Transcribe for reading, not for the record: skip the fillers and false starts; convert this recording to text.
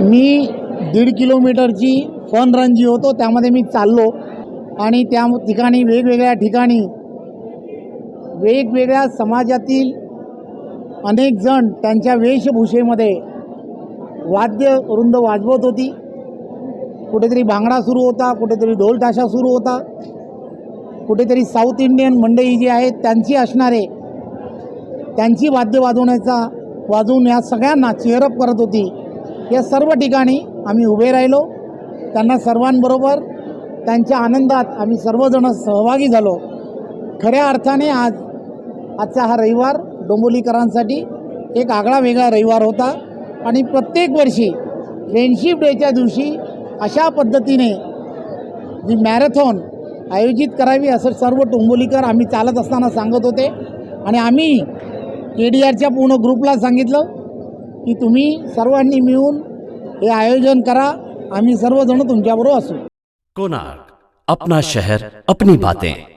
मी 1.5 किलोमीटरची fun run जी होतो त्यामध्ये मी चाललो आणि त्या ठिकाणी वेगवेगळ्या ठिकाणी वेगवेगळ्या समाजातील अनेक जण त्यांच्या वेशभूषेमध्ये वाद्यवृंद वाजवत होती. कुठेतरी भांगडा सुरू होता, कुठेतरी ढोल ताशा सुरू होता, कुठेतरी साऊथ इंडियन मंडळी जी आहेत त्यांची असणारे त्यांची वाद्य वाजवून या सगळ्यांना चेअरअप करत होती. या सर्व ठिकाणी आम्ही उभे राहिलो. त्यांना सर्वांबरोबर त्यांच्या आनंदात आम्ही सर्वजण सहभागी झालो. खऱ्या अर्थाने आजचा हा रविवार डोंबिवलीकरांसाठी एक आगळा वेगळा रविवार होता आणि प्रत्येक वर्षी फ्रेंडशिप डेच्या दिवशी अशा पद्धतीने जी मॅरेथॉन आयोजित करावी असं सर्व डोंबिवलीकर आम्ही चालत असताना सांगत होते. आणि आम्ही KDRच्या पूर्ण ग्रुपला सांगितलं की तुम्ही सर्वांनी मिळून हे आयोजन करा, आम्ही सर्वजण तुमच्याबरोबर असू. कोणार्क, अपना शहर अपनी बातें.